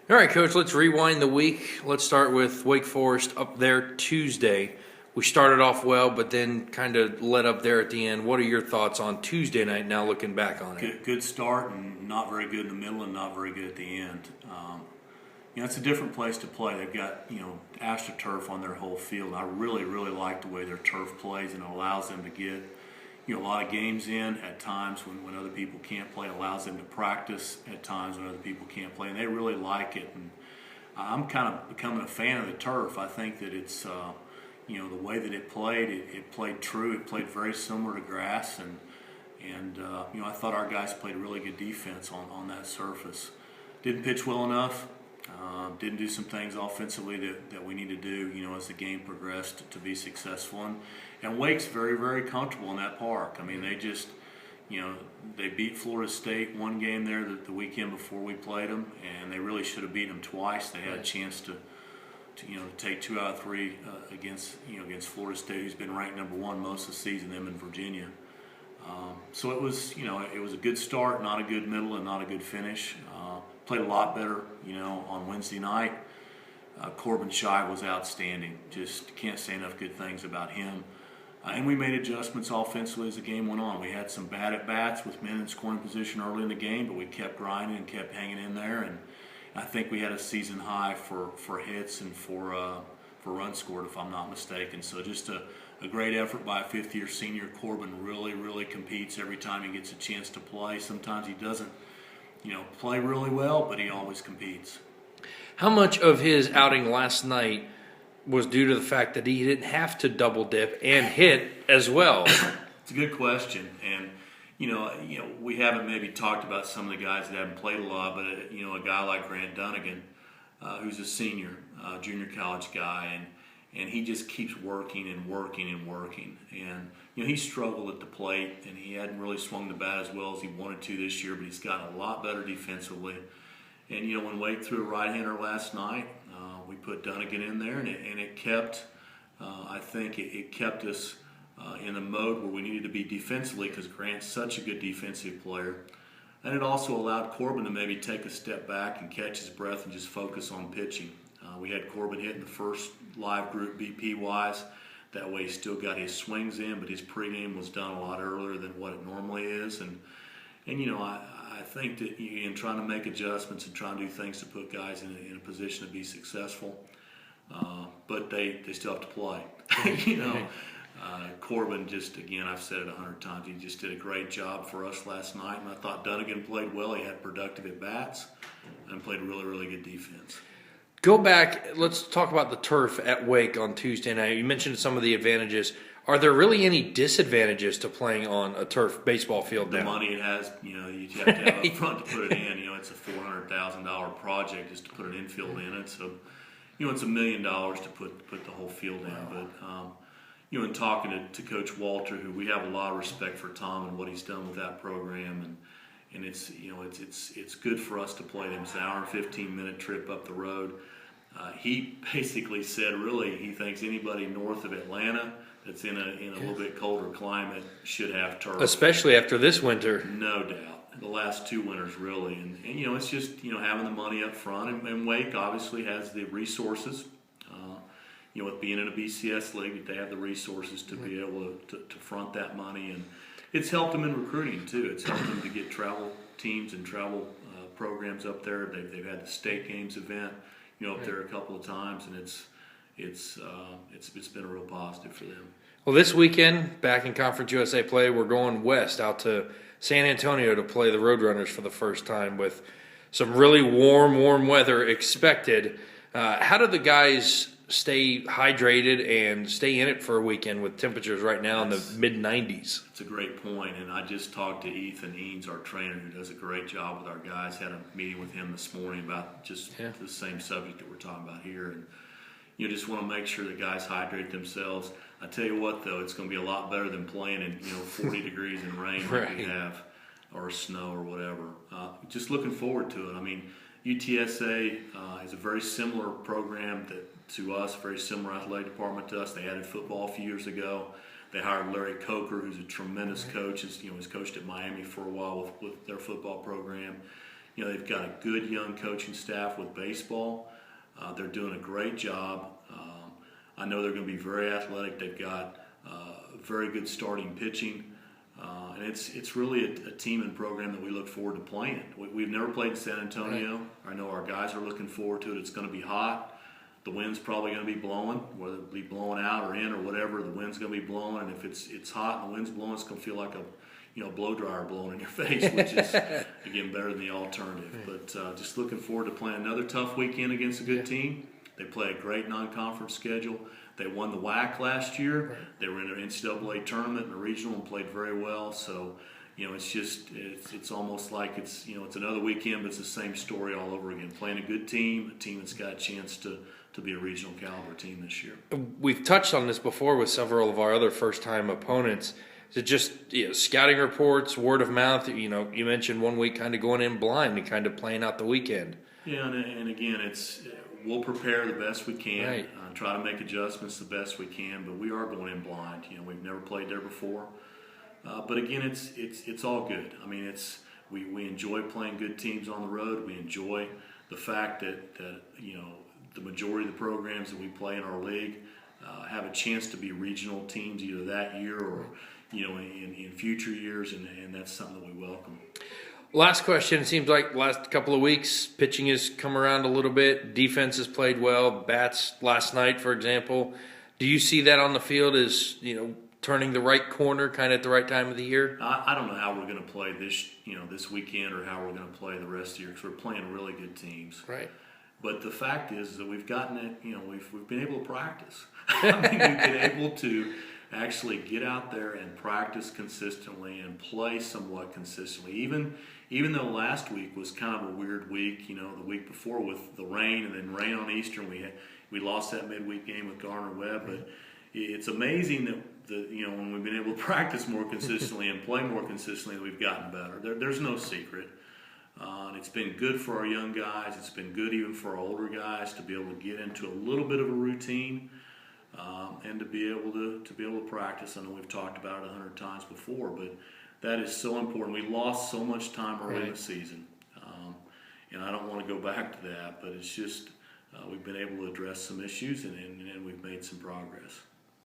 All right, Coach, let's rewind the week. Let's start with Wake Forest up there Tuesday. We started off well, but then kind of let up there at the end. What are your thoughts on Tuesday night now looking back on it? Good start and not very good in the middle and not very good at the end. It's a different place to play. They've got, AstroTurf on their whole field. I really, really like the way their turf plays, and it allows them to get, a lot of games in at times when other people can't play. It allows them to practice at times when other people can't play, and they really like it. And I'm kind of becoming a fan of the turf. I think that it's, the way that it played true. It played very similar to grass, and I thought our guys played really good defense on that surface. Didn't pitch well enough. Didn't do some things offensively that we need to do, as the game progressed to be successful. And Wake's very, very comfortable in that park. I mean, they just, they beat Florida State one game there the weekend before we played them, and they really should have beaten them twice. They had a chance to take 2 out of 3 against Florida State, who's been ranked number 1 most of the season, them in Virginia. So it was, it was a good start, not a good middle, and not a good finish. Played a lot better, on Wednesday night. Corbin Shai was outstanding. Just can't say enough good things about him. And we made adjustments offensively as the game went on. We had some bad at-bats with men in scoring position early in the game, but we kept grinding and kept hanging in there. And I think we had a season high for hits and for runs scored, if I'm not mistaken. So just a great effort by a fifth-year senior. Corbin really, really competes every time he gets a chance to play. Sometimes he doesn't, play really well, but he always competes. How much of his outing last night was due to the fact that he didn't have to double dip and hit as well? It's a good question, and we haven't maybe talked about some of the guys that haven't played a lot, but a guy like Grant Dunnigan, who's a senior, junior college guy, and he just keeps working and working and working. And he struggled at the plate, and he hadn't really swung the bat as well as he wanted to this year, but he's gotten a lot better defensively. And when Wake threw a right-hander last night, we put Dunnigan in there, and it kept. I think it kept us in a mode where we needed to be defensively because Grant's such a good defensive player. And it also allowed Corbin to maybe take a step back and catch his breath and just focus on pitching. We had Corbin hitting the first live group BP-wise. That way he still got his swings in, but his pregame was done a lot earlier than what it normally is. And I think that in trying to make adjustments and trying to do things to put guys in a position to be successful, but they still have to play. Corbin just, again, I've said it 100 times, he just did a great job for us last night, and I thought Dunnigan played well. He had productive at-bats and played really, really good defense. Go back, let's talk about the turf at Wake on Tuesday night. You mentioned some of the advantages. Are there really any disadvantages to playing on a turf baseball field now? The money it has, you have to have up front to put it in. It's a $400,000 project just to put an infield in it. So, it's $1 million to put the whole field in. Wow. But, in talking to Coach Walter, who we have a lot of respect for Tom and what he's done with that program, and it's it's good for us to play them. It's an hour and 15-minute trip up the road. He basically said, really, he thinks anybody north of Atlanta that's in a little bit colder climate should have turf. Especially after this winter. No doubt. The last 2 winters, really. And it's just, having the money up front. And Wake obviously has the resources. With being in a BCS league, they have the resources to be able to front that money. And it's helped them in recruiting, too. It's helped them to get travel teams and travel programs up there. They've had the state games event, up there a couple of times, and it's been a real positive for them. Well, this weekend, back in Conference USA play, we're going west out to San Antonio to play the Roadrunners for the first time with some really warm weather expected. How do the guys stay hydrated and stay in it for a weekend with temperatures right now in the mid-90s? It's a great point, and I just talked to Ethan Eanes, our trainer, who does a great job with our guys. Had a meeting with him this morning about just the same subject that we're talking about here, and just want to make sure the guys hydrate themselves. I tell you what, though, it's going to be a lot better than playing in 40 degrees in rain like we have, or snow or whatever. Just looking forward to it. I mean, UTSA is a very similar program to us, very similar athletic department to us. They added football a few years ago. They hired Larry Coker, who's a tremendous coach. He's coached at Miami for a while with their football program. they've got a good young coaching staff with baseball. They're doing a great job. I know they're going to be very athletic. They've got very good starting pitching. And it's really a team and program that we look forward to playing. We've never played in San Antonio. Right. I know our guys are looking forward to it. It's going to be hot. The wind's probably going to be blowing, whether it be blowing out or in or whatever. The wind's going to be blowing, and if it's hot and the wind's blowing, it's going to feel like a blow dryer blowing in your face, which is again better than the alternative. But just looking forward to playing another tough weekend against a good team. They play a great non-conference schedule. They won the WAC last year. Right. They were in an NCAA tournament in the regional and played very well. So, it's almost like it's another weekend, but it's the same story all over again. Playing a good team, a team that's got a chance to be a regional caliber team this year. We've touched on this before with several of our other first-time opponents. Is it just scouting reports, word of mouth? You mentioned one week kind of going in blind and kind of playing out the weekend. Yeah, and again, we'll prepare the best we can, right. Try to make adjustments the best we can, but we are going in blind. We've never played there before, but again, it's all good. I mean, we enjoy playing good teams on the road. We enjoy the fact that the majority of the programs that we play in our league have a chance to be regional teams either that year or in future years, and that's something that we welcome. Last question. It seems like last couple of weeks, pitching has come around a little bit. Defense has played well. Bats last night, for example. Do you see that on the field as turning the right corner, kind of at the right time of the year? I don't know how we're going to play this weekend or how we're going to play the rest of the year because we're playing really good teams. Right. But the fact is that we've gotten it. We've been able to practice. I mean, we've been able to actually get out there and practice consistently and play somewhat consistently. Even though last week was kind of a weird week, the week before with the rain and then rain on Easter, and we lost that midweek game with Garner Webb. But it's amazing that when we've been able to practice more consistently and play more consistently, we've gotten better. There's no secret. And it's been good for our young guys. It's been good even for our older guys to be able to get into a little bit of a routine and to be able to practice. I know we've talked about it 100 times before, but that is so important. We lost so much time early in the season, and I don't want to go back to that. But it's just we've been able to address some issues and we've made some progress.